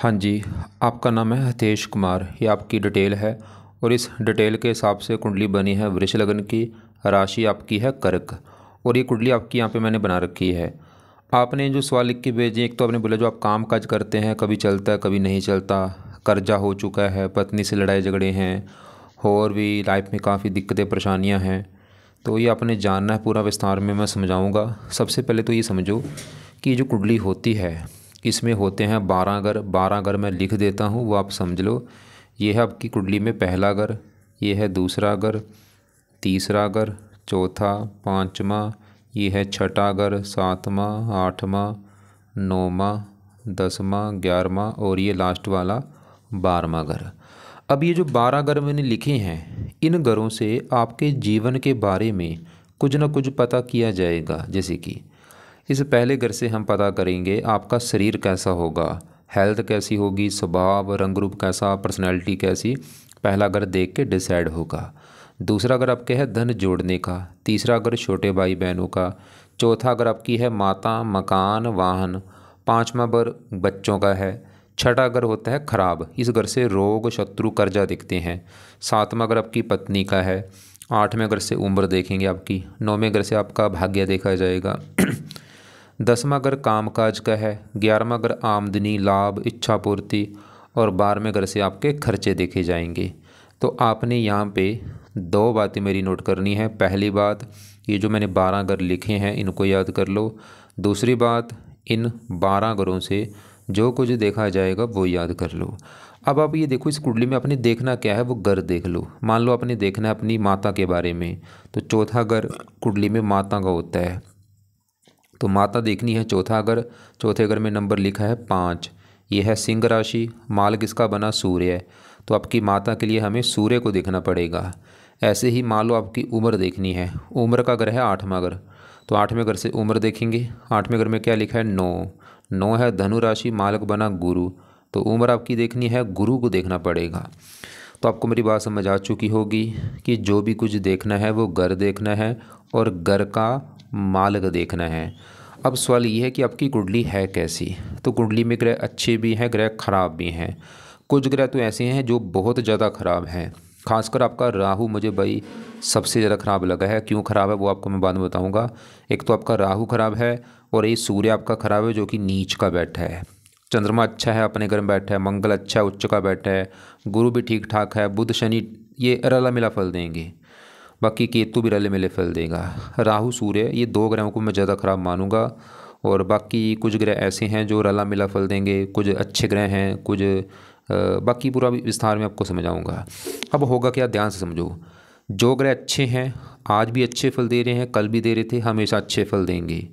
हाँ जी, आपका नाम है हितेश कुमार, ये आपकी डिटेल है और इस डिटेल के हिसाब से कुंडली बनी है वृष लगन की। राशि आपकी है कर्क और ये कुंडली आपकी यहाँ पे मैंने बना रखी है। आपने जो सवाल लिख के भेजे, एक तो आपने बोला जो आप काम काज करते हैं कभी चलता है कभी नहीं चलता, कर्जा हो चुका है, पत्नी से लड़ाई झगड़े हैं और भी लाइफ में काफ़ी दिक्कतें परेशानियाँ हैं। तो ये आपने जानना है पूरा विस्तार में मैं समझाऊंगा। सबसे पहले तो ये समझो कि जो कुंडली होती है इसमें होते हैं 12 घर। 12 घर मैं लिख देता हूँ, वो आप समझ लो। ये है आपकी कुंडली में पहला घर, ये है दूसरा घर, तीसरा घर, चौथा, पाँचवा, ये है छठा घर, सातवां, आठवां, नौवां, 10वां, 11वां और ये लास्ट वाला 12वां घर। अब ये जो 12 घर मैंने लिखे हैं, इन घरों से आपके जीवन के बारे में कुछ ना कुछ पता किया जाएगा। जैसे कि इस पहले घर से हम पता करेंगे आपका शरीर कैसा होगा, हेल्थ कैसी होगी, स्वभाव, रंग रूप कैसा, पर्सनैलिटी कैसी, पहला घर देख के डिसाइड होगा। दूसरा घर आपके है धन जोड़ने का, तीसरा घर छोटे भाई बहनों का, चौथा घर आपकी है माता, मकान, वाहन, पाँचवा घर बच्चों का है, छठा घर होता है खराब, इस घर से रोग, शत्रु, कर्जा दिखते हैं, सातवां घर आपकी पत्नी का है, आठवें घर से उम्र देखेंगे आपकी, नौवें घर से आपका भाग्य देखा जाएगा 10वां घर कामकाज का है, 11वां घर आमदनी, लाभ, इच्छा पूर्ति और 12वें घर से आपके खर्चे देखे जाएंगे। तो आपने यहाँ पे दो बातें मेरी नोट करनी है। पहली बात, ये जो मैंने 12 घर लिखे हैं इनको याद कर लो। दूसरी बात, इन 12 घरों से जो कुछ देखा जाएगा वो याद कर लो। अब आप ये देखो, इस कुंडली में आपने देखना क्या है वो घर देख लो। मान लो आपने देखना है अपनी माता के बारे में, तो चौथा घर कुंडली में माता का होता है, तो माता देखनी है चौथा घर। चौथे घर में नंबर लिखा है 5, ये है सिंह राशि, माल किसका बना, सूर्य है, तो आपकी माता के लिए हमें सूर्य को देखना पड़ेगा। ऐसे ही मान लो आपकी उम्र देखनी है, उम्र का घर है 8वां घर, तो 8वें घर से उम्र देखेंगे। 8वें घर में क्या लिखा है, 9, 9 है धनु राशि, मालक बना गुरु, तो उम्र आपकी देखनी है, गुरु को देखना पड़ेगा। तो आपको मेरी बात समझ आ चुकी होगी कि जो भी कुछ देखना है वो घर देखना है और घर का मालक देखना है। अब सवाल ये है कि आपकी कुंडली है कैसी। तो कुंडली में ग्रह अच्छे भी हैं, ग्रह खराब भी हैं। कुछ ग्रह तो ऐसे हैं जो बहुत ज़्यादा खराब हैं, खासकर आपका राहु मुझे भाई सबसे ज़्यादा खराब लगा है। क्यों खराब है वो आपको मैं बाद में बताऊंगा। एक तो आपका राहु खराब है और ये सूर्य आपका खराब है जो कि नीच का बैठा है। चंद्रमा अच्छा है, अपने घर में बैठा है, मंगल अच्छा है, उच्च का बैठा है, गुरु भी ठीक ठाक है, बुध शनि ये रला मिला फल देंगे, बाकी केतु भी रले मिले फल देगा। राहु सूर्य ये दो ग्रहों को मैं ज़्यादा खराब मानूंगा और बाकी कुछ ग्रह ऐसे हैं जो रला मिला फल देंगे, कुछ अच्छे ग्रह हैं, कुछ बाकी पूरा विस्तार में आपको समझाऊंगा। अब होगा क्या, ध्यान से समझो। जो ग्रह अच्छे हैं आज भी अच्छे फल दे रहे हैं, कल भी दे रहे थे, हमेशा अच्छे फल देंगे,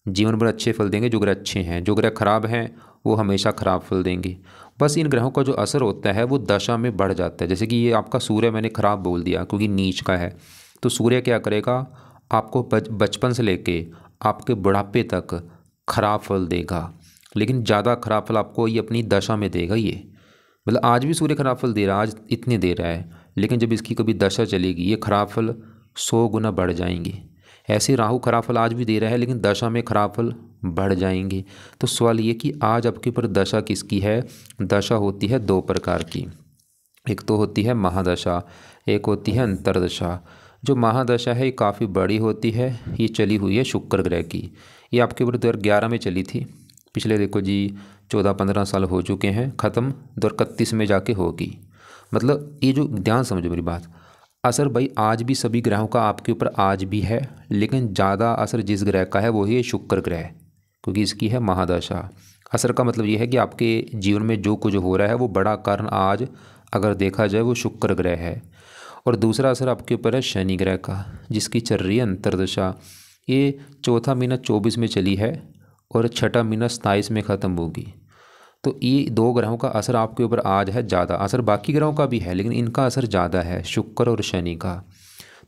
जीवन भर अच्छे फल देंगे जो ग्रह अच्छे हैं। जो ग्रह खराब हैं वो हमेशा खराब फल देंगे। बस इन ग्रहों का जो असर होता है वो दशा में बढ़ जाता है। जैसे कि ये आपका सूर्य मैंने खराब बोल दिया क्योंकि नीच का है, तो सूर्य क्या करेगा, आपको बचपन से लेके आपके बुढ़ापे तक खराब फल देगा, लेकिन ज़्यादा खराब फल आपको ये अपनी दशा में देगा। ये मतलब आज भी सूर्य खराब फल दे रहा है, आज इतने दे रहा है, लेकिन जब इसकी कभी दशा चलेगी ये खराब फल 100 गुना बढ़ जाएंगे। ऐसे राहु खराब फल आज भी दे रहा है लेकिन दशा में खराब फल बढ़ जाएंगे। तो सवाल ये कि आज आपके ऊपर दशा किसकी है। दशा होती है दो प्रकार की, एक तो होती है महादशा, एक होती है अंतरदशा। जो महादशा है ये काफ़ी बड़ी होती है, ये चली हुई है शुक्र ग्रह की। ये आपके ऊपर 2011 में चली थी, पिछले देखो जी 14-15 साल हो चुके हैं, ख़त्म 2031 में जाके होगी। मतलब ये जो, ध्यान समझो मेरी बात, असर भाई आज भी सभी ग्रहों का आपके ऊपर आज भी है, लेकिन ज़्यादा असर जिस ग्रह का है वही है शुक्र ग्रह, क्योंकि इसकी है महादशा। असर का मतलब ये है कि आपके जीवन में जो कुछ हो रहा है वो बड़ा कारण आज अगर देखा जाए वो शुक्र ग्रह है। और दूसरा असर आपके ऊपर है शनि ग्रह का, जिसकी चल रही है अंतरदशा। ये चौथा महीना 24 में चली है और छठा महीना 27 में ख़त्म होगी। तो ये दो ग्रहों का असर आपके ऊपर आज है ज़्यादा। असर बाकी ग्रहों का भी है लेकिन इनका असर ज़्यादा है, शुक्र और शनि का।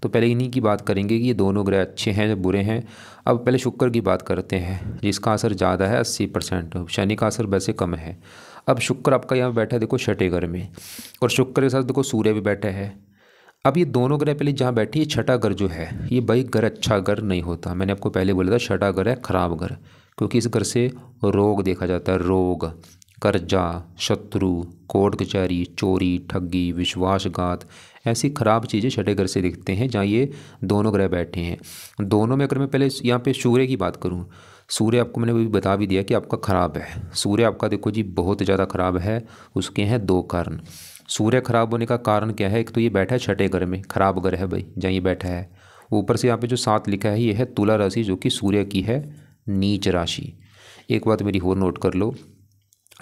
तो पहले इन्हीं की बात करेंगे कि ये दोनों ग्रह अच्छे हैं या बुरे हैं। अब पहले शुक्र की बात करते हैं जिसका असर ज़्यादा है 80%, शनि का असर वैसे कम है। अब शुक्र आपका यहाँ बैठा है देखो छठे घर में, और शुक्र के साथ देखो सूर्य भी बैठा है। अब ये दोनों ग्रह पहले जहाँ बैठी है, छठा घर जो है ये भाई घर अच्छा घर नहीं होता। मैंने आपको पहले बोला था छठा घर है खराब घर, क्योंकि इस घर से रोग देखा जाता है, रोग, कर्जा, शत्रु, कोर्ट कचहरी, चोरी, ठगी, विश्वासघात, ऐसी खराब चीज़ें छठे घर से दिखते हैं जहाँ ये दोनों ग्रह बैठे हैं। दोनों में अगर मैं पहले यहाँ पे सूर्य की बात करूँ, सूर्य आपको मैंने अभी बता भी दिया कि आपका ख़राब है। सूर्य आपका देखो जी बहुत ज़्यादा ख़राब है। उसके हैं दो कारण। सूर्य खराब होने का कारण क्या है? एक तो ये बैठा है छठे घर में, खराब घर है भाई जहाँ ये बैठा है। ऊपर से यहाँ पे जो 7 लिखा है ये है तुला राशि, जो कि सूर्य की है नीच राशि। एक बात मेरी और नोट कर लो,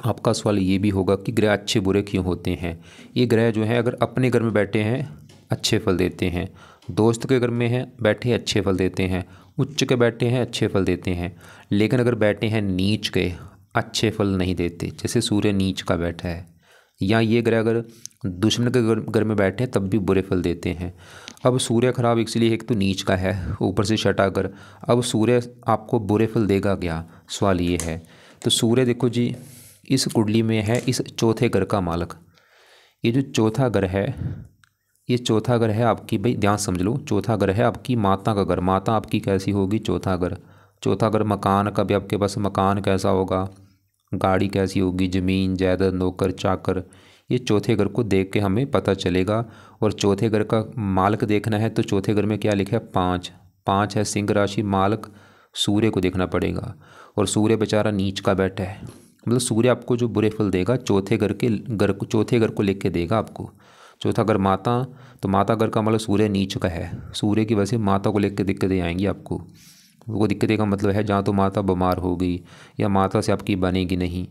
आपका सवाल ये भी होगा कि ग्रह अच्छे बुरे क्यों होते हैं। ये ग्रह जो है अगर अपने घर में बैठे हैं अच्छे फल देते हैं, दोस्त के घर में हैं बैठे अच्छे फल देते हैं, उच्च के बैठे हैं अच्छे फल देते हैं, लेकिन अगर बैठे हैं नीच के अच्छे फल नहीं देते। जैसे सूर्य नीच का बैठा है, या ये ग्रह अगर दुश्मन के घर में बैठे हैं तब भी बुरे फल देते हैं। अब सूर्य खराब इसलिए एक तो नीच का है, ऊपर से छठा घर। अब सूर्य आपको बुरे फल देगा क्या, सवाल ये है। तो सूर्य देखो जी इस कुंडली में है इस चौथे घर का मालक। ये जो चौथा घर है, ये चौथा घर है आपकी, भाई ध्यान समझ लो, चौथा घर है आपकी माता का घर। माता आपकी कैसी होगी? चौथा घर। चौथा घर मकान का भी आपके पास मकान कैसा होगा, गाड़ी कैसी होगी, ज़मीन जायदाद, नौकर चाकर, ये चौथे घर को देख के हमें पता चलेगा। और चौथे घर का मालक देखना है तो चौथे घर में क्या लिखा है? 5। 5 है सिंह राशि, मालक सूर्य को देखना पड़ेगा। और सूर्य बेचारा नीच का बैठा है, मतलब सूर्य आपको जो बुरे फल देगा चौथे घर को लेके देगा आपको। चौथा घर माता, तो माता घर का मतलब सूर्य नीच का है, सूर्य की वजह से माता को लेकर दिक्कतें आएंगी आपको। वो दिक्कतें का मतलब है जहाँ तो माता बीमार हो गई या माता से आपकी बनेगी नहीं,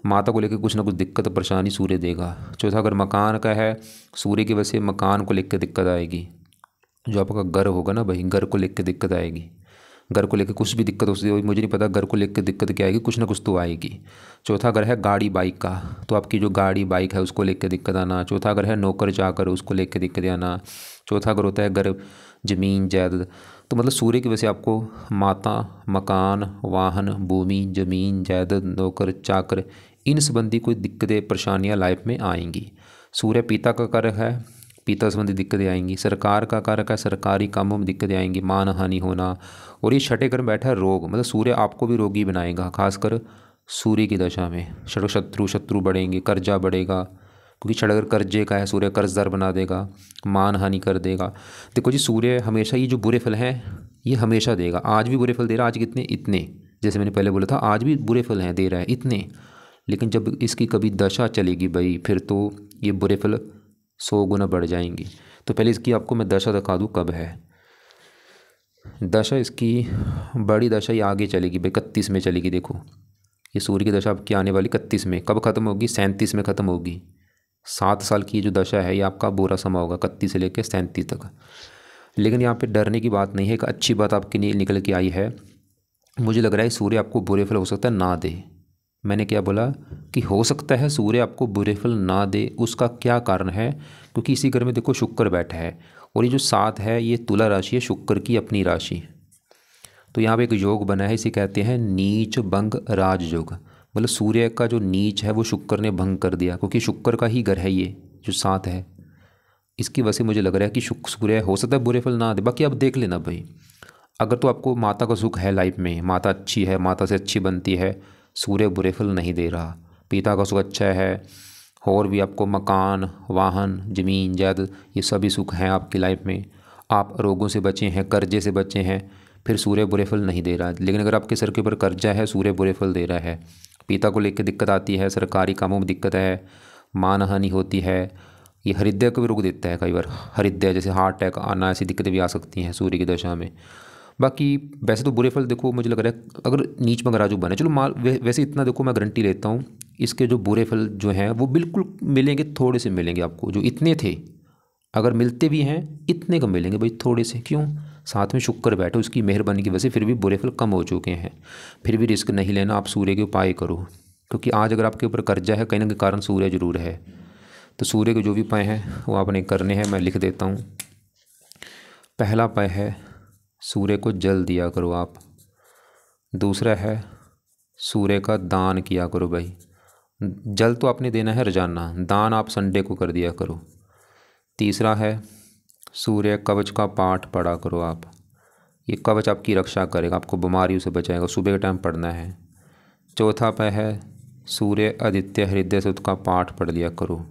माता को लेकर कुछ ना कुछ दिक्कत परेशानी सूर्य देगा। चौथा घर मकान का है, सूर्य की वजह से मकान को लेकर दिक्कत आएगी। जो आपका घर होगा ना भाई, घर को लेकर दिक्कत आएगी। घर को लेकर कुछ भी दिक्कत हो सकती है, मुझे नहीं पता घर को लेकर दिक्कत क्या आएगी, कुछ ना कुछ तो आएगी। चौथा घर है गाड़ी बाइक का, तो आपकी जो गाड़ी बाइक है उसको लेकर दिक्कत आना। चौथा घर है नौकर चाकर, उसको लेकर दिक्कत आना। चौथा घर होता है घर ज़मीन जायदाद। तो मतलब सूर्य की वजह से आपको माता, मकान, वाहन, भूमि, ज़मीन जायदाद, नौकर चाकर, इन संबंधी कोई दिक्कतें परेशानियाँ लाइफ में आएंगी। सूर्य पिता का कारक है, पिता संबंधी दिक्कतें आएंगी। सरकार का कारक है, सरकारी कामों में दिक्कतें आएंगी, मान हानि होना। और ये छठे घर में बैठा है रोग, मतलब सूर्य आपको भी रोगी बनाएगा, खासकर सूर्य की दशा में। शत्रु बढ़ेंगे, कर्जा बढ़ेगा, क्योंकि छठा घर कर्जे का है, सूर्य कर्जदार बना देगा, मान हानि कर देगा। देखो जी सूर्य हमेशा ये जो बुरे फल हैं ये हमेशा देगा। आज भी बुरे फल दे रहा है, आज कितने? इतने। जैसे मैंने पहले बोला था आज भी बुरे फल हैं, दे रहा है इतने। लेकिन जब इसकी कभी दशा चलेगी भाई, फिर तो ये बुरे फल 100 गुना बढ़ जाएंगी। तो पहले इसकी आपको मैं दशा दिखा दूँ कब है। दशा इसकी बड़ी दशा ये आगे चलेगी भाई, 31 में चलेगी। देखो ये सूर्य की दशा आपकी आने वाली 31 में। कब ख़त्म होगी? 37 में ख़त्म होगी। 7 साल की जो दशा है ये आपका बुरा समय होगा, 31 से लेकर 37 तक। लेकिन यहाँ पे डरने की बात नहीं है, एक अच्छी बात आपके लिए निकल के आई है। मुझे लग रहा है सूर्य आपको बुरे फल हो सकता है ना दे। मैंने क्या बोला कि हो सकता है सूर्य आपको बुरे फल ना दे। उसका क्या कारण है? क्योंकि इसी घर में देखो शुक्र बैठा है, और ये जो 7 है ये तुला राशि है, शुक्र की अपनी राशि। तो यहाँ पे एक योग बना है, इसे कहते हैं नीच भंग राज योग। मतलब सूर्य का जो नीच है वो शुक्र ने भंग कर दिया, क्योंकि शुक्र का ही घर है ये जो 7 है। इसकी वजह से मुझे लग रहा है कि सूर्य हो सकता है बुरे फल ना दे। बाकी आप देख लेना भाई, अगर तो आपको माता का सुख है लाइफ में, माता अच्छी है, माता से अच्छी बनती है, सूर्य बुरे फल नहीं दे रहा। पिता का सुख अच्छा है, और भी आपको मकान, वाहन, ज़मीन जायदाद, ये सभी सुख हैं आपकी लाइफ में। आप रोगों से बचे हैं, कर्जे से बचे हैं, फिर सूर्य बुरे फल नहीं दे रहा। लेकिन अगर आपके सर के ऊपर कर्जा है, सूर्य बुरे फल दे रहा है। पिता को लेकर दिक्कत आती है, सरकारी कामों में दिक्कत है, मान हानि होती है, ये हृदय को भी रोक देता है कई बार। हृदय जैसे हार्ट अटैक आना, ऐसी दिक्कतें भी आ सकती हैं सूर्य की दशा में। बाकी वैसे तो बुरे फल देखो मुझे लग रहा है अगर नीच में राजू बने, चलो वैसे इतना देखो मैं गारंटी लेता हूँ इसके जो बुरे फल जो हैं वो बिल्कुल मिलेंगे, थोड़े से मिलेंगे आपको। जो इतने थे अगर मिलते भी हैं इतने कम मिलेंगे भाई, थोड़े से। क्यों? साथ में शुक्र बैठे, उसकी मेहरबानी की वजह से फिर भी बुरे फल कम हो चुके हैं। फिर भी रिस्क नहीं लेना, आप सूर्य के उपाय करो, क्योंकि आज अगर आपके ऊपर कर्जा है कहीं ना कहीं कारण सूर्य जरूर है। तो सूर्य के जो भी उपाय हैं वो आपने करने हैं, मैं लिख देता हूँ। पहला उपाय है सूर्य को जल दिया करो आप। दूसरा है सूर्य का दान किया करो भाई। जल तो आपने देना है रोजाना, दान आप संडे को कर दिया करो। तीसरा है सूर्य कवच का पाठ पढ़ा करो आप। ये कवच आपकी रक्षा करेगा, आपको बीमारियों से बचाएगा, सुबह के टाइम पढ़ना है। चौथा उपाय है सूर्य आदित्य हृदय सुत का पाठ पढ़ लिया करो।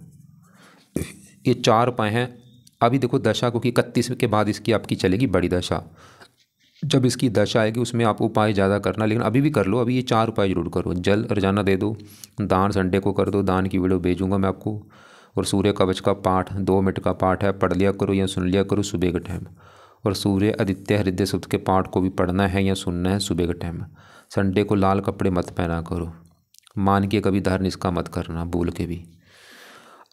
ये 4 उपाय हैं। अभी देखो दशा, क्योंकि 31 के बाद इसकी आपकी चलेगी बड़ी दशा। जब इसकी दशा आएगी उसमें आप उपाय ज़्यादा करना, लेकिन अभी भी कर लो। अभी ये 4 उपाय जरूर करो। जल रोजाना दे दो, दान संडे को कर दो, दान की वीडियो भेजूंगा मैं आपको। और सूर्य कवच का पाठ 2 मिनट का पाठ है, पढ़ लिया करो या सुन लिया करो सुबह के टाइम। और सूर्य आदित्य हृदय सुत के पाठ को भी पढ़ना है या सुनना है सुबह के टाइम। संडे को लाल कपड़े मत पहना करो, मान के कभी धर्म इसका मत करना भूल के भी।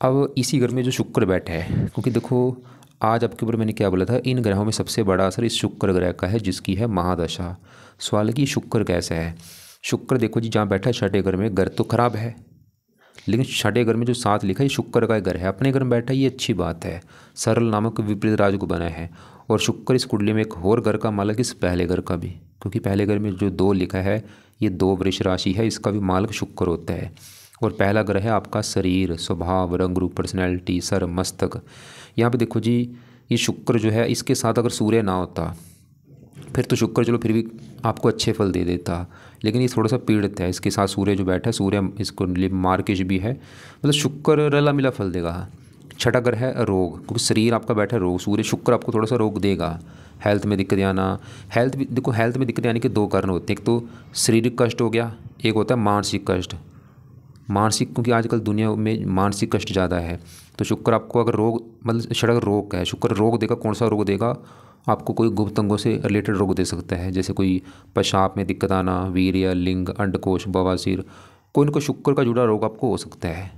अब इसी घर में जो शुक्र बैठा है, क्योंकि देखो आज आपके ऊपर मैंने क्या बोला था, इन ग्रहों में सबसे बड़ा असर इस शुक्र ग्रह का है जिसकी है महादशा। सवाल है कि शुक्र कैसा है। शुक्र देखो जी, जहाँ बैठा है छठे घर में, घर तो खराब है, लेकिन छठे घर में जो साथ लिखा है ये शुक्र का घर है, अपने घर में बैठा है, ये अच्छी बात है। सरल नामक विपरीत राज को बना है। और शुक्र इस कुंडली में एक और घर का मालक इस पहले घर का भी, क्योंकि पहले घर में जो 2 लिखा है ये 2 वृष राशि है, इसका भी मालक शुक्र होता है। और पहला ग्रह है आपका शरीर, स्वभाव, रंग रूप, पर्सनैलिटी, सर, मस्तक। यहाँ पे देखो जी, ये शुक्र जो है इसके साथ अगर सूर्य ना होता फिर तो शुक्र चलो फिर भी आपको अच्छे फल दे देता, लेकिन ये थोड़ा सा पीड़ित है। इसके साथ सूर्य जो बैठा है, सूर्य इस कुंडली में मार्केश भी है, मतलब शुक्र रला मिला फल देगा। छठा ग्रह है रोग, क्योंकि शरीर आपका बैठा है रोग, सूर्य शुक्र आपको थोड़ा सा रोग देगा। हेल्थ में दिक्कत आना, हेल्थ भी देखो, हेल्थ में दिक्कत आने के 2 कारण होते हैं। एक तो शारीरिक कष्ट हो गया, एक होता है मानसिक कष्ट। मानसिक, क्योंकि आजकल दुनिया में मानसिक कष्ट ज़्यादा है। तो शुक्र आपको अगर रोग, मतलब छठा रोग का है, शुक्र रोग देगा। कौन सा रोग देगा आपको? कोई गुप्त अंगों से रिलेटेड रोग दे सकता है, जैसे कोई पेशाब में दिक्कत आना, वीर्य, लिंग, अंडकोश, बवासीर, कोई ना कोई शुक्र का जुड़ा रोग आपको हो सकता है।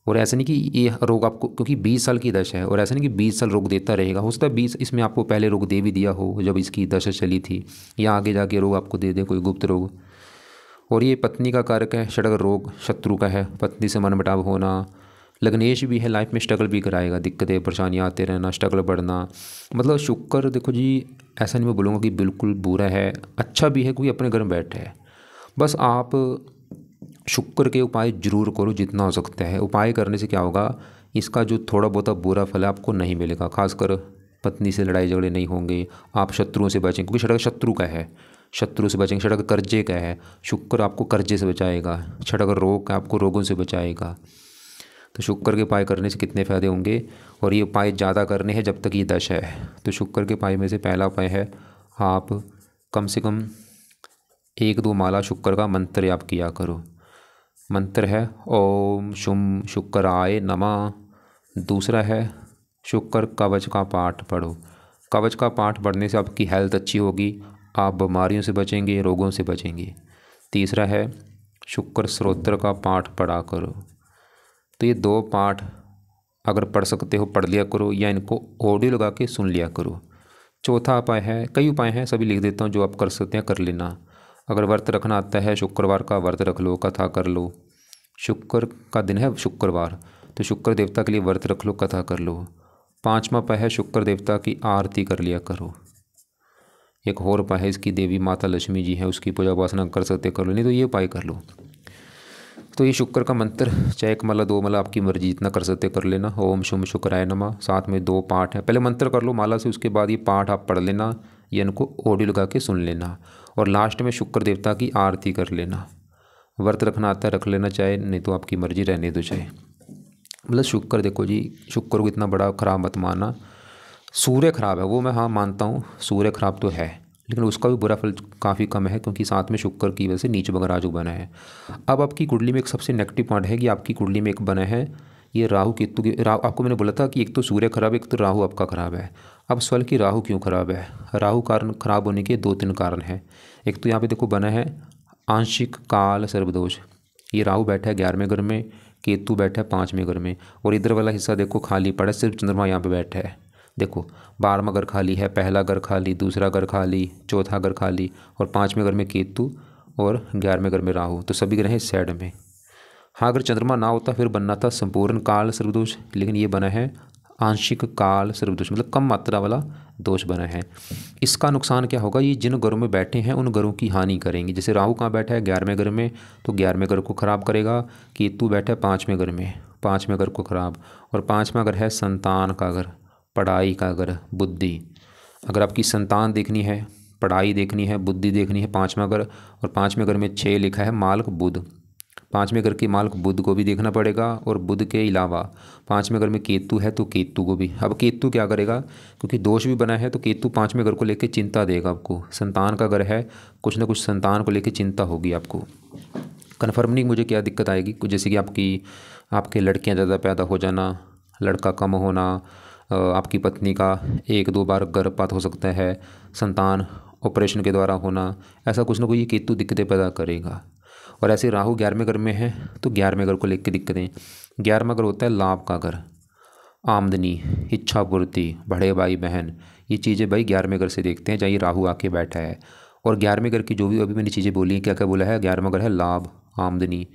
और ऐसा नहीं कि ये रोग आपको, क्योंकि 20 साल की दशा है, और ऐसा नहीं कि 20 साल रोग देता रहेगा। हो सकता है 20 इसमें आपको पहले रोग दे भी दिया हो जब इसकी दशा चली थी, या आगे जाके रोग आपको दे दे कोई गुप्त रोग। और ये पत्नी का कारक है, षडग रोग शत्रु का है, पत्नी से मनमुटाव होना। लग्नेश भी है, लाइफ में स्ट्रगल भी कराएगा, दिक्कतें परेशानियाँ आते रहना, स्ट्रगल बढ़ना। मतलब शुक्र देखो जी, ऐसा नहीं मैं बोलूँगा कि बिल्कुल बुरा है, अच्छा भी है, क्योंकि अपने घर में बैठे है। बस आप शुक्र के उपाय जरूर करो जितना हो सकता है। उपाय करने से क्या होगा, इसका जो थोड़ा बहुत बुरा फल है आपको नहीं मिलेगा। खासकर पत्नी से लड़ाई झगड़े नहीं होंगे, आप शत्रुओं से बचेंगे, क्योंकि षडग शत्रु का है, शत्रु से बचेंगे। षडग कर्जे का है, शुक्र आपको कर्जे से बचाएगा। षडग रोग का, आपको रोगों से बचाएगा। तो शुक्र के उपाय करने से कितने फ़ायदे होंगे, और ये उपाय ज़्यादा करने हैं जब तक ये दशा है। तो शुक्र के उपाय में से पहला उपाय है, आप कम से कम 1-2 माला शुक्र का मंत्र आप किया करो। मंत्र है ओम शुम शुक्राय नमः। दूसरा है शुक्र कवच का पाठ पढ़ो। कवच का पाठ पढ़ने से आपकी हेल्थ अच्छी होगी, आप बीमारियों से बचेंगे, रोगों से बचेंगे। तीसरा है शुक्र स्तोत्र का पाठ पढ़ा करो। तो ये 2 पाठ अगर पढ़ सकते हो पढ़ लिया करो, या इनको ऑडियो लगा के सुन लिया करो। चौथा उपाय है, कई उपाय हैं, सभी लिख देता हूँ, जो आप कर सकते हैं कर लेना। अगर व्रत रखना आता है, शुक्रवार का व्रत रख लो, कथा कर लो। शुक्र का दिन है शुक्रवार, तो शुक्र देवता के लिए व्रत रख लो, कथा कर लो। 5वां उपाय है शुक्र देवता की आरती कर लिया करो। एक और उपाय है, इसकी देवी माता लक्ष्मी जी है, उसकी पूजा उपासना कर सकते कर लो, नहीं तो ये उपाय कर लो। तो ये शुक्र का मंत्र चाहे 1 माला 2 माला आपकी मर्जी जितना कर सकते कर लेना। ओम शुम शुक्राय नमः, साथ में 2 पाठ है। पहले मंत्र कर लो माला से, उसके बाद ये पाठ आप पढ़ लेना, या इनको ऑडियो लगा के सुन लेना। और लास्ट में शुक्र देवता की आरती कर लेना। व्रत रखना आता है रख लेना, चाहे नहीं तो आपकी मर्जी, रहने दो चाहे। मतलब शुक्र देखो जी, शुक्र को इतना बड़ा खराब मत मानना। सूर्य खराब है वो मैं हाँ मानता हूँ, सूर्य खराब तो है, लेकिन उसका भी बुरा फल काफ़ी कम है, क्योंकि साथ में शुक्र की वजह से नीच बगर राजू बना है। अब आपकी कुंडली में एक सबसे नेगेटिव पॉइंट है कि आपकी कुंडली में एक बना है ये राहु केतु की। आपको मैंने बोला था कि एक तो सूर्य खराब है, एक तो राहु आपका खराब है। अब सवाल कि राहु क्यों खराब है। राहु कारण खराब होने के 2-3 कारण हैं। एक तो यहाँ पे देखो बना है आंशिक काल सर्वदोष। ये राहु बैठा है 11वें घर में, केतु बैठा है 5वें घर में, और इधर वाला हिस्सा देखो खाली पड़ा है, सिर्फ चंद्रमा यहाँ पे बैठा है। देखो 12वां घर खाली है, पहला घर खाली, दूसरा घर खाली, चौथा घर खाली, और 5वें घर में केतु और 11वें घर में राहु। तो सभी ग्रह हैं इस साइड में। हाँ अगर चंद्रमा ना होता फिर बनना था संपूर्ण काल सर्वदोष, लेकिन ये बना है आंशिक काल सर्वदोष, मतलब कम मात्रा वाला दोष बना है। इसका नुकसान क्या होगा, ये जिन घरों में बैठे हैं उन घरों की हानि करेंगे। जैसे राहु कहाँ बैठा है 11वें घर में, तो 11वें घर को खराब करेगा। केतु बैठा है 5वें घर में, 5वें घर को खराब। और 5वां घर है संतान का घर, पढ़ाई का घर, बुद्धि। अगर आपकी संतान देखनी है, पढ़ाई देखनी है, बुद्धि देखनी है, 5वां घर, और 5वें घर में 6 लिखा है मालक बुध। पाँचवें घर के मालिक बुध को भी देखना पड़ेगा, और बुध के अलावा पाँचवें घर में केतु है तो केतु को भी। अब केतु क्या करेगा, क्योंकि दोष भी बना है तो केतु पाँचवें घर को लेकर चिंता देगा आपको। संतान का घर है, कुछ ना कुछ संतान को लेकर चिंता होगी आपको। कन्फर्म नहीं मुझे क्या दिक्कत आएगी, कुछ जैसे कि आपके लड़कियां ज़्यादा पैदा हो जाना, लड़का कम होना, आपकी पत्नी का 1-2 बार गर्भपात हो सकता है, संतान ऑपरेशन के द्वारा होना, ऐसा कुछ ना कुछ ये केतु दिक्कतें पैदा करेगा। और ऐसे राहु 11वें घर में है तो 11वें घर को लेकर दिक्कतें। 11वां घर होता है लाभ का घर, आमदनी, इच्छा पूर्ति, बड़े भाई बहन, ये चीज़ें भाई 11वें घर से देखते हैं जहाँ ये राहु आके बैठा है। और 11वें घर की जो भी अभी मैंने चीज़ें बोली हैं, क्या क्या बोला है, 11वां घर है लाभ, आमदनी।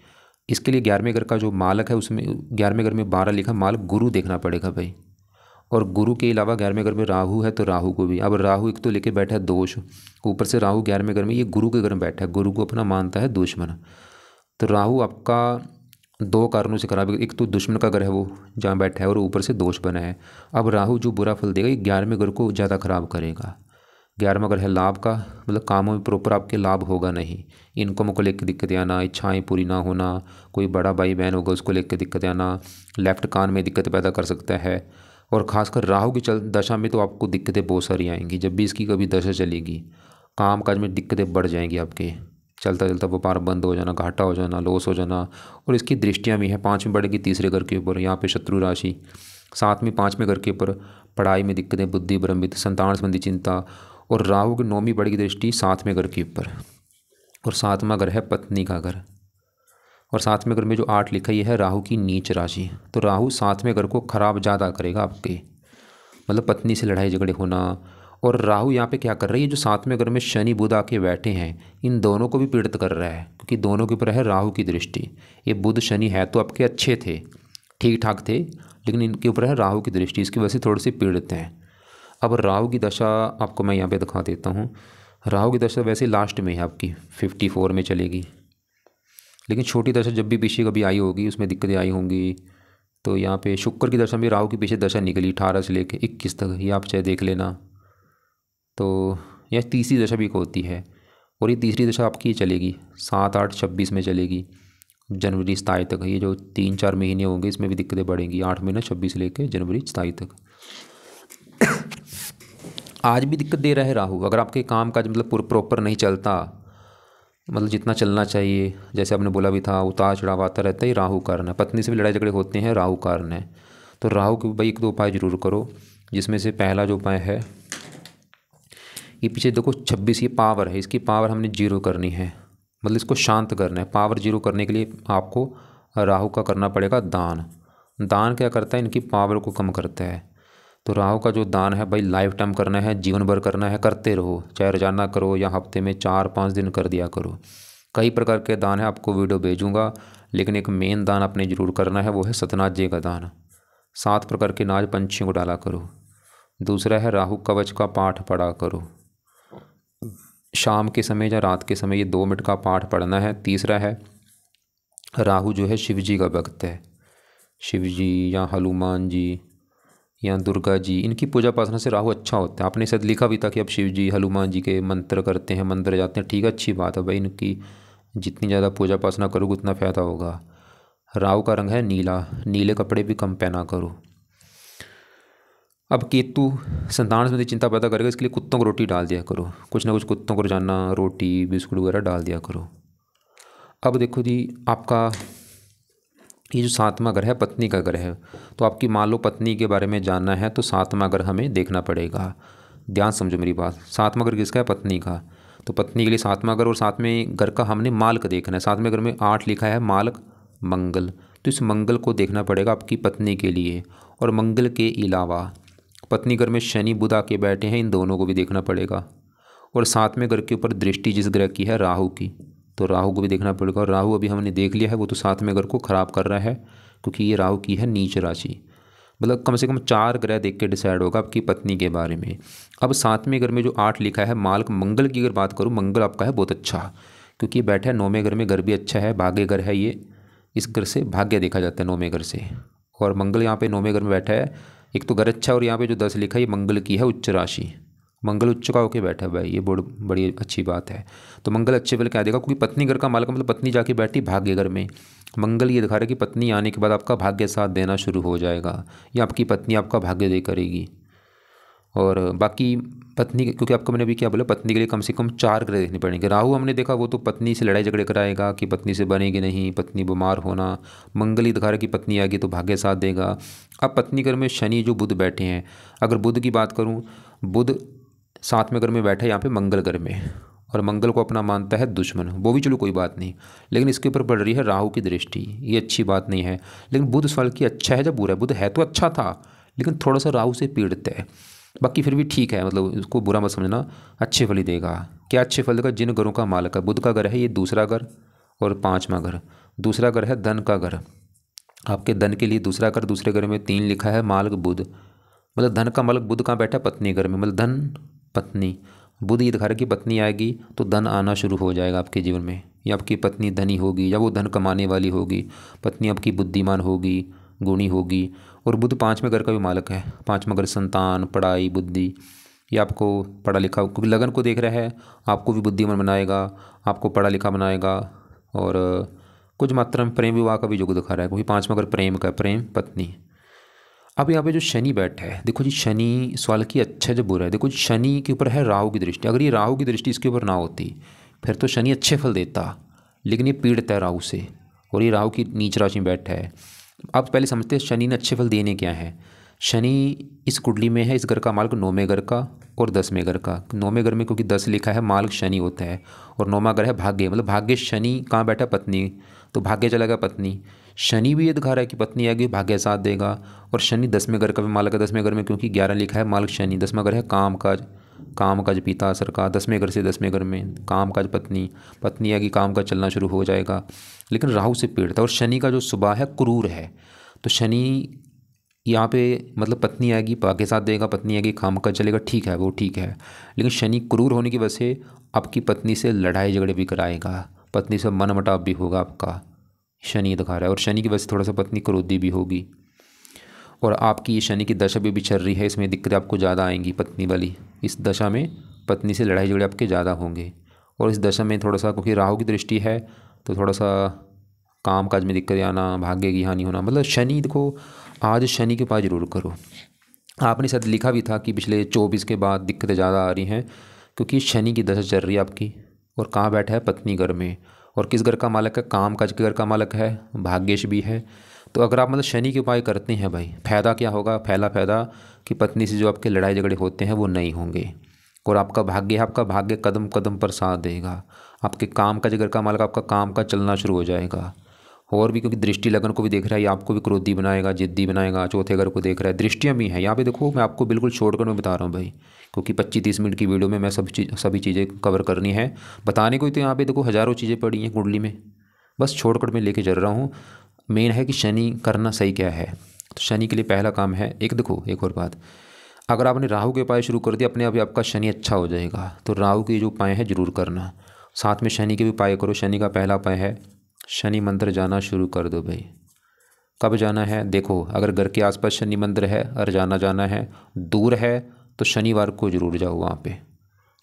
इसके लिए 11वें घर का जो मालक है उसमें 11वें घर में 12 लिखा मालक गुरु देखना पड़ेगा भाई। और गुरु के अलावा 11वें घर में राहु है तो राहु को भी। अब राहु एक तो लेके बैठा है दोष, ऊपर से राहु 11वें घर में, ये गुरु के घर में बैठा है, गुरु को अपना मानता है दुश्मन। तो राहु आपका 2 कारणों से खराब है, एक तो दुश्मन का घर है वो जहाँ बैठा है, और ऊपर से दोष बना है। अब राहु जो बुरा फल देगा ये 11वें घर को ज़्यादा खराब करेगा। 11वां घर है लाभ का, मतलब कामों में प्रॉपर आपके लाभ होगा नहीं, इनकम को लेकर दिक्कतें आना, इच्छाएं पूरी ना होना, कोई बड़ा भाई बहन होगा उसको लेकर दिक्कतें आना, लेफ्ट कान में दिक्कत पैदा कर सकता है। और ख़ासकर राहु की दशा में तो आपको दिक्कतें बहुत सारी आएंगी। जब भी इसकी कभी दशा चलेगी काम काज में दिक्कतें बढ़ जाएंगी आपके, चलता चलता व्यापार बंद हो जाना, घाटा हो जाना, लॉस हो जाना। और इसकी दृष्टियाँ भी हैं, 5 में बढ़ेगी तीसरे घर के ऊपर, यहाँ पे शत्रु राशि, 7 में 5वें घर के ऊपर पढ़ाई में दिक्कतें, बुद्धि भ्रमित, संतान संबंधी चिंता। और राहु की 9वीं बढ़ेगी दृष्टि 7वें घर के ऊपर, और 7वां घर है पत्नी का घर। और 7वें घर में जो 8 लिखा ये है राहु की नीच राशि। तो राहु 7वें घर को खराब ज़्यादा करेगा आपके, मतलब पत्नी से लड़ाई झगड़े होना। और राहु यहाँ पे क्या कर रही है, जो 7वें घर में शनि बुध आके बैठे हैं इन दोनों को भी पीड़ित कर रहा है, क्योंकि दोनों के ऊपर है राहु की दृष्टि। ये बुध शनि है तो आपके अच्छे थे, ठीक ठाक थे, लेकिन इनके ऊपर है राहु की दृष्टि, इसकी वजह से थोड़े से पीड़ित हैं। अब राहु की दशा आपको मैं यहाँ पे दिखा देता हूँ। राहु की दशा वैसे लास्ट में है आपकी 54 में चलेगी, लेकिन छोटी दशा जब भी पीछे कभी आई होगी उसमें दिक्कतें आई होंगी। तो यहाँ पे शुक्र की दशा में राहु की पीछे दशा निकली 18 से लेकर 21 तक, ये आप चाहे देख लेना। तो यह तीसरी दशा भी होती है, और ये तीसरी दशा आपकी चलेगी 7, 8, 26 में चलेगी, जनवरी 27 तक। ये जो 3-4 महीने होंगे इसमें भी दिक्कतें बढ़ेंगी, 8 महीना 26 से लेकर जनवरी 27 तक। आज भी दिक्कत दे रहा है राहु, अगर आपके काम काज मतलब प्रॉपर नहीं चलता, मतलब जितना चलना चाहिए, जैसे आपने बोला भी था उतार चढ़ाव आता रहता है, राहु कारण है। पत्नी से भी लड़ाई झगड़े होते हैं, राहु कारण है। तो राहु के भाई 1-2 उपाय जरूर करो, जिसमें से पहला जो उपाय है, ये पीछे देखो 26 ये पावर है, इसकी पावर हमने 0 करनी है, मतलब इसको शांत करना है। पावर 0 करने के लिए आपको राहु का करना पड़ेगा दान। दान क्या करता है, इनकी पावर को कम करता है। तो राहु का जो दान है भाई लाइफ टाइम करना है, जीवन भर करना है, करते रहो, चाहे रोजाना करो या हफ्ते में 4-5 दिन कर दिया करो। कई प्रकार के दान है, आपको वीडियो भेजूंगा, लेकिन एक मेन दान आपने जरूर करना है, वो है सतनाथ जी का दान। 7 प्रकार के नाज पंछियों को डाला करो। दूसरा है राहु कवच का पाठ पढ़ा करो, शाम के समय या रात के समय ये 2 मिनट का पाठ पढ़ना है। तीसरा है राहु जो है शिव जी का भक्त है, शिव जी या हनुमान जी या दुर्गा जी, इनकी पूजा उपासना से राहु अच्छा होता है। आपने शायद लिखा भी था कि अब शिव जी हनुमान जी के मंत्र करते हैं, मंदिर जाते हैं, ठीक है, अच्छी बात है भाई, इनकी जितनी ज़्यादा पूजा उपासना करोगे उतना फ़ायदा होगा। राहु का रंग है नीला, नीले कपड़े भी कम पहना करो। अब केतु संतान संबंधी चिंता पैदा करेगा, इसके लिए कुत्तों को रोटी डाल दिया करो, कुछ ना कुछ कुत्तों को रोजाना रोटी बिस्कुट वगैरह डाल दिया करो। अब देखो जी, आपका ये जो 7वां घर है पत्नी का घर है, तो आपकी मान लो पत्नी के बारे में जानना है तो 7वां घर हमें देखना पड़ेगा। ध्यान समझो मेरी बात, 7वां घर किसका है, पत्नी का। तो पत्नी के लिए 7वां घर, और 7वें घर का हमने मालक देखना है। 7वें घर में 8 लिखा है मालक मंगल, तो इस मंगल को देखना पड़ेगा आपकी पत्नी के लिए। और मंगल के अलावा पत्नी घर में शनि बुध आके बैठे हैं, इन दोनों को भी देखना पड़ेगा। और 7वें घर के ऊपर दृष्टि जिस ग्रह की है राहु की, तो राहु को भी देखना पड़ेगा। और राहु अभी हमने देख लिया है, वो तो 7वें घर को खराब कर रहा है, क्योंकि ये राहु की है नीच राशि। मतलब कम से कम 4 ग्रह देख के डिसाइड होगा आपकी पत्नी के बारे में। अब 7वें घर में जो 8 लिखा है मालक मंगल की अगर बात करूँ, मंगल आपका है बहुत अच्छा, क्योंकि बैठा है 9वें घर में, घर भी अच्छा है, भाग्य घर है ये, इस घर से भाग्य देखा जाता है 9वें घर से। और मंगल यहाँ पे 9वें घर में बैठा है, एक तो घर अच्छा है, और यहाँ पे जो 10 लिखा है ये मंगल की है उच्च राशि, मंगल उच्च का होके बैठा है भाई, ये बहुत बड़ी अच्छी बात है। तो मंगल अच्छे फल क्या देगा, क्योंकि पत्नी घर का मालक मतलब पत्नी जाके बैठी भाग्य घर में। मंगल ये दिखा रहा है कि पत्नी आने के बाद आपका भाग्य साथ देना शुरू हो जाएगा, या आपकी पत्नी आपका भाग्य दे करेगी। और बाकी पत्नी, क्योंकि आपको मैंने अभी क्या बोला, पत्नी के लिए कम से कम 4 ग्रह देखने पड़ेंगे। राहु हमने देखा वो तो पत्नी से लड़ाई झगड़े कराएगा कि पत्नी से बनेगी नहीं, पत्नी बीमार होना। मंगल ही दिखा रहा है कि पत्नी आएगी तो भाग्य साथ देगा। अब पत्नी घर में शनि जो बुध बैठे हैं, अगर बुध की बात करूँ, बुध 7वें घर में बैठा है यहाँ पे मंगल घर में, और मंगल को अपना मानता है दुश्मन। वो भी चलो कोई बात नहीं, लेकिन इसके ऊपर पड़ रही है राहु की दृष्टि, ये अच्छी बात नहीं है। लेकिन बुध सवाल की अच्छा है जब बुरा है, बुध है तो अच्छा था लेकिन थोड़ा सा राहु से पीड़ित है। बाकी फिर भी ठीक है, मतलब इसको बुरा मत समझना, अच्छे फल ही देगा। क्या अच्छे फल देगा, जिन घरों का मालक है, बुध का घर है ये दूसरा घर और 5वां घर। दूसरा घर है धन का घर, आपके धन के लिए दूसरा घर, दूसरे घर में 3 लिखा है मालक बुध, मतलब धन का मालक बुध कहाँ बैठा है, पत्नी घर में, मतलब धन पत्नी। बुध ये दिखा रहा है कि पत्नी आएगी तो धन आना शुरू हो जाएगा आपके जीवन में, या आपकी पत्नी धनी होगी, या वो धन कमाने वाली होगी। पत्नी आपकी बुद्धिमान होगी, गुणी होगी। और बुध 5वें घर का भी मालक है, 5वां घर संतान, पढ़ाई, बुद्धि। ये आपको पढ़ा लिखा, क्योंकि लगन को देख रहा है, आपको भी बुद्धिमान बनाएगा, आपको पढ़ा लिखा बनाएगा। और कुछ मात्रा में प्रेम विवाह का भी योग दिखा रहा है, क्योंकि 5वां घर प्रेम का, प्रेम पत्नी। अब यहाँ पे जो शनि बैठा है, देखो जी शनि सवाल की अच्छा जो बुरा है, देखो जी शनि के ऊपर है राहु की दृष्टि। अगर ये राहु की दृष्टि इसके ऊपर ना होती फिर तो शनि अच्छे फल देता, लेकिन ये पीड़ित है राहु से, और ये राहु की नीच राशि में बैठा है। आप पहले समझते हैं शनि ने अच्छे फल देने क्या है। शनि इस कुंडली में है, इस घर का मालिक 9वें घर का और 10वें घर का। 9वें घर में क्योंकि 10 लिखा है मालिक शनि होता है, और 9वां घर है भाग्य, मतलब भाग्य शनि कहाँ बैठा, पत्नी, तो भाग्य चला गया पत्नी। शनि भी ये दिखा रहा है कि पत्नी आएगी भाग्य साथ देगा। और शनि 10वें घर का भी मालिक है, 10वें घर में क्योंकि 11 लिखा है मालिक शनि। 10वां घर है काम काज, काम काज पिता सरकार। 10वें घर से 10वें घर में काम काज पत्नी, पत्नी आएगी काम काज चलना शुरू हो जाएगा। लेकिन राहु से पीड़ित है, और शनि का जो स्वभाव है क्रूर है। तो शनि यहाँ पे मतलब पत्नी आएगी भाग्य साथ देगा, पत्नी आएगी काम काज चलेगा, ठीक है वो ठीक है। लेकिन शनि क्रूर होने की वजह से आपकी पत्नी से लड़ाई झगड़े भी कराएगा, पत्नी से मनमुटाव भी होगा आपका, शनि दिखा रहा है। और शनि की वजह से थोड़ा सा पत्नी क्रोधी भी होगी। और आपकी ये शनि की दशा भी चल रही है, इसमें दिक्कतें आपको ज़्यादा आएंगी पत्नी वाली। इस दशा में पत्नी से लड़ाई झगड़े आपके ज़्यादा होंगे। और इस दशा में थोड़ा सा, क्योंकि राहु की दृष्टि है, तो थोड़ा सा काम काज में दिक्कतें आना, भाग्य की हानि होना। मतलब शनि देखो, आज शनि के पास जरूर करो। आपने शायद लिखा भी था कि पिछले 24 के बाद दिक्कतें ज़्यादा आ रही हैं, क्योंकि शनि की दशा चल रही है आपकी। और कहाँ बैठा है, पत्नी घर में। और किस घर का मालक है, काम काज के घर का मालक है, भाग्येश भी है। तो अगर आप मतलब शनि के उपाय करते हैं भाई, फ़ायदा क्या होगा, पहला फ़ायदा कि पत्नी से जो आपके लड़ाई झगड़े होते हैं वो नहीं होंगे। और आपका भाग्य है, आपका भाग्य कदम कदम पर साथ देगा। आपके काम काज घर का मालक आपका काम का चलना शुरू हो जाएगा। और भी क्योंकि दृष्टि लगन को भी देख रहा है, ये आपको भी क्रोधी बनाएगा, जिद्दी बनाएगा। चौथे घर को देख रहा है, दृष्टियाँ भी हैं यहाँ पे। देखो मैं आपको बिल्कुल शॉर्टकट में बता रहा हूँ भाई, क्योंकि 25-30 मिनट की वीडियो में मैं सभी चीज़ें कवर करनी है। बताने को ही तो यहाँ पे देखो हज़ारों चीज़ें पड़ी हैं कुंडली में, बस शॉर्टकट में लेके चल रहा हूँ। मेन है कि शनि करना सही क्या है। तो शनि के लिए पहला काम है, एक देखो एक और बात, अगर आपने राहु के उपाय शुरू कर दिया, अपने आप ही आपका शनि अच्छा हो जाएगा। तो राहु के जो उपाय हैं जरूर करना, साथ में शनि के भी उपाय करो। शनि का पहला उपाय है शनि मंदिर जाना शुरू कर दो भाई। कब जाना है, देखो अगर घर के आसपास शनि मंदिर है और जाना है, दूर है तो शनिवार को जरूर जाओ। वहाँ पे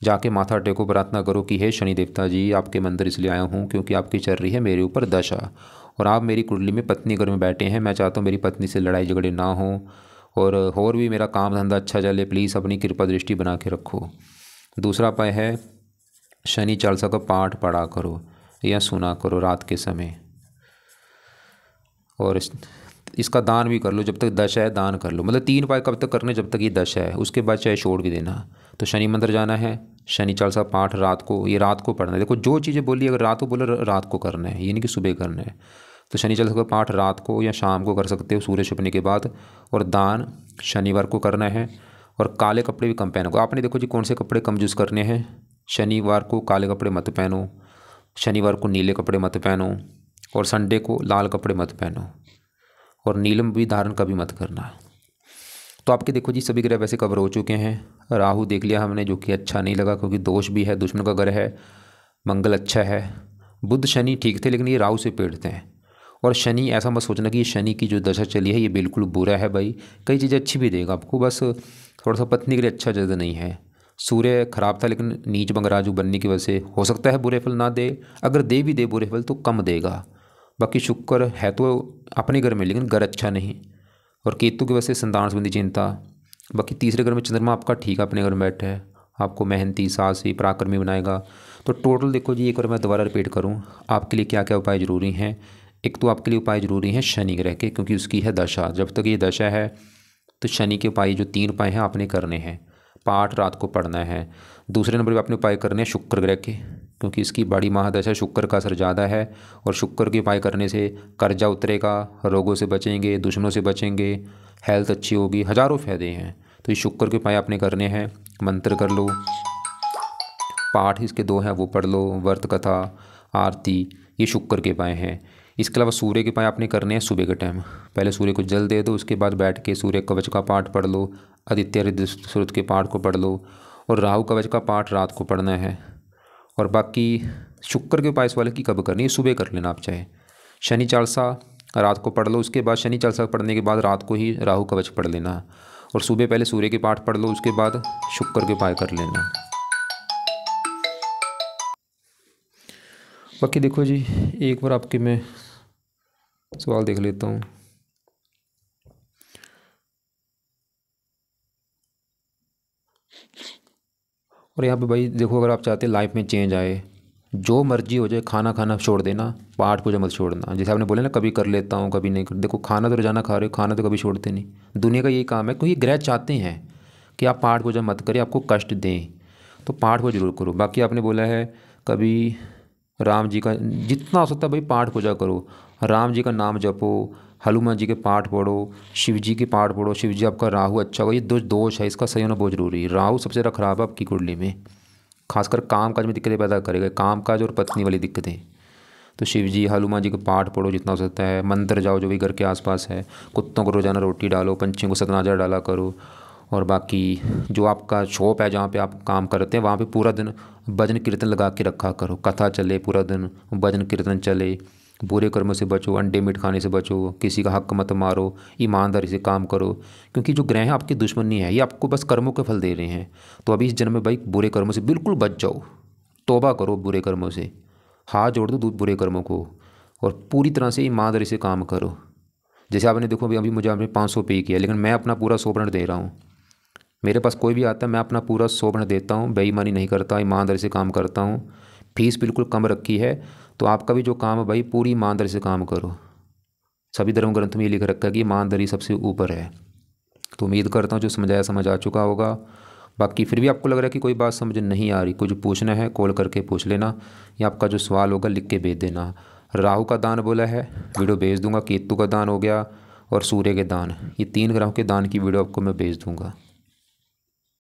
जाके माथा टेको, प्रार्थना करो कि हे शनि देवता जी, आपके मंदिर इसलिए आया हूँ क्योंकि आपकी चल रही है मेरे ऊपर दशा, और आप मेरी कुंडली में पत्नी घर में बैठे हैं। मैं चाहता हूँ मेरी पत्नी से लड़ाई झगड़े ना हो, और भी मेरा काम धंधा अच्छा चले। प्लीज़ अपनी कृपा दृष्टि बना के रखो। दूसरा उपाय है शनि चालीसा का पाठ पढ़ा करो या सुना करो रात के समय। और इसका दान भी कर लो, जब तक दशा है दान कर लो। मतलब 3 उपाय कब तक करने, जब तक ये दशा है, उसके बाद चाहे छोड़ भी देना। तो शनि मंदिर जाना है, शनि चालीसा पाठ रात को, ये रात को पढ़ना है। देखो जो चीज़ें बोली अगर रात को बोले रात को करना है, ये नहीं कि सुबह करना है। तो शनि चालीसा का पाठ रात को या शाम को कर सकते हो सूर्य छिपने के बाद। और दान शनिवार को करना है। और काले कपड़े भी कम पहनो। आपने देखो जी कौन से कपड़े कम यूज़ करने हैं। शनिवार को काले कपड़े मत पहनो, शनिवार को नीले कपड़े मत पहनो, और संडे को लाल कपड़े मत पहनो, और नीलम भी धारण कभी मत करना। तो आपके देखो जी सभी ग्रह वैसे कवर हो चुके हैं। राहु देख लिया हमने, जो कि अच्छा नहीं लगा क्योंकि दोष भी है, दुश्मन का घर है। मंगल अच्छा है, बुध शनि ठीक थे, लेकिन ये राहु से पीड़ित हैं। और शनि ऐसा मत सोचना कि ये शनि की जो दशा चली है ये बिल्कुल बुरा है भाई। कई चीज़ें अच्छी भी देगा आपको, बस थोड़ा सा पत्नी के लिए अच्छा ज़्यादा नहीं है। सूर्य खराब था लेकिन नीच बंगराजू बनने की वजह से हो सकता है बुरे फल ना दे, अगर दे भी दे बुरे फल तो कम देगा। बाकी शुक्र है तो अपने घर में लेकिन घर अच्छा नहीं, और केतु की वजह से संतान संबंधी चिंता। बाकी तीसरे घर में चंद्रमा आपका ठीक है, अपने घर में बैठा है, आपको मेहनती, साहसी, पराक्रमी बनाएगा। तो टोटल देखो जी, एक बार मैं दोबारा रिपीट करूँ आपके लिए क्या क्या उपाय ज़रूरी हैं। एक तो आपके लिए उपाय ज़रूरी हैं शनि ग्रह के, क्योंकि उसकी है दशा, जब तक ये दशा है तो शनि के उपाय जो 3 उपाय हैं आपने करने हैं। पाठ रात को पढ़ना है। दूसरे नंबर पे आपने उपाय करने हैं शुक्र ग्रह के, क्योंकि इसकी बड़ी महादशा, शुक्र का असर ज़्यादा है, और शुक्र के उपाय करने से कर्जा उतरेगा, रोगों से बचेंगे, दुश्मनों से बचेंगे, हेल्थ अच्छी होगी, हज़ारों फायदे हैं। तो ये शुक्र के उपाय आपने करने हैं। मंत्र कर लो, पाठ इसके 2 हैं वो पढ़ लो, व्रत कथा, आरती, ये शुक्र के उपाय हैं। इसके अलावा सूर्य के उपाय आपने करने हैं सुबह के टाइम, पहले सूर्य को जल दे दो, उसके बाद बैठ के सूर्य कवच का पाठ पढ़ लो, आदित्य हृदय सूरत के पाठ को पढ़ लो, और राहु कवच का पाठ रात को पढ़ना है। और बाकी शुक्र के उपाय इस वाले की कब करनी है, सुबह कर लेना आप चाहे। शनि चालीसा रात को पढ़ लो, उसके बाद शनि चालीसा पढ़ने के बाद रात को ही राहु कवच पढ़ लेना, और सुबह पहले सूर्य के पाठ पढ़ लो, उसके बाद शुक्र के उपाय कर लेना। बाकी देखो जी, एक बार आपके मैं सवाल देख लेता हूँ। और यहाँ पे भाई देखो, अगर आप चाहते हैं लाइफ में चेंज आए, जो मर्जी हो जाए, खाना खाना छोड़ देना, पाठ पूजा मत छोड़ना। जैसे आपने बोले ना कभी कर लेता हूँ कभी नहीं कर, देखो खाना तो रोजाना खा रहे हो, खाना तो कभी छोड़ते नहीं। दुनिया का यही काम है, क्योंकि ग्रह चाहते हैं कि आप पाठ पूजा मत करें, आपको कष्ट दें, तो पाठ पूजा जरूर करो। बाकी आपने बोला है कभी राम जी का, जितना हो सकता है भाई पाठ पूजा करो, राम जी का नाम जपो, हनुमान जी के पाठ पढ़ो, शिव जी के पाठ पढ़ो। शिव जी आपका राहु अच्छा होगा, ये दोष है, इसका सही होना बहुत जरूरी है। राहु सबसे ज़्यादा खराब है आपकी कुंडली में, खासकर काम काज में दिक्कतें पैदा करेगा, काम काज और पत्नी वाली दिक्कतें। तो शिव जी, हनुमान जी के पाठ पढ़ो जितना हो सकता है, मंदिर जाओ जो भी घर के आसपास है, कुत्तों को रोजाना रोटी डालो, पंछियों को सतनाजा डाला करो। और बाकी जो आपका शॉप है जहाँ पे आप काम करते हैं, वहाँ पे पूरा दिन भजन कीर्तन लगा के रखा करो, कथा चले पूरा दिन, भजन कीर्तन चले। बुरे कर्मों से बचो, अंडे मीट खाने से बचो, किसी का हक मत मारो, ईमानदारी से काम करो, क्योंकि जो ग्रह हैं आपकी दुश्मन नहीं है, ये आपको बस कर्मों के फल दे रहे हैं। तो अभी इस जन्म में भाई बुरे कर्मों से बिल्कुल बच जाओ, तौबा करो बुरे कर्मों से, हाथ जोड़ दो बुरे कर्मों को, और पूरी तरह से ईमानदारी से काम करो। जैसे आपने देखो अभी मुझे आपने 500 पे किया, लेकिन मैं अपना पूरा 100% दे रहा हूँ। मेरे पास कोई भी आता है, मैं अपना पूरा 100% देता हूँ, बेईमानी नहीं करता, ईमानदारी से काम करता हूँ। फीस बिल्कुल कम रखी है। तो आपका भी जो काम है भाई पूरी ईमानदारी से काम करो। सभी धर्म ग्रंथ में ये लिख रखा है कि ईमानदारी सबसे ऊपर है। तो उम्मीद करता हूँ जो समझाया समझ आ चुका होगा। बाकी फिर भी आपको लग रहा है कि कोई बात समझ नहीं आ रही, कुछ पूछना है कॉल करके पूछ लेना, या आपका जो सवाल होगा लिख के भेज देना। राहु का दान बोला है, वीडियो भेज दूंगा। केतु का दान हो गया, और सूर्य के दान, ये 3 ग्रहों के दान की वीडियो आपको मैं भेज दूंगा।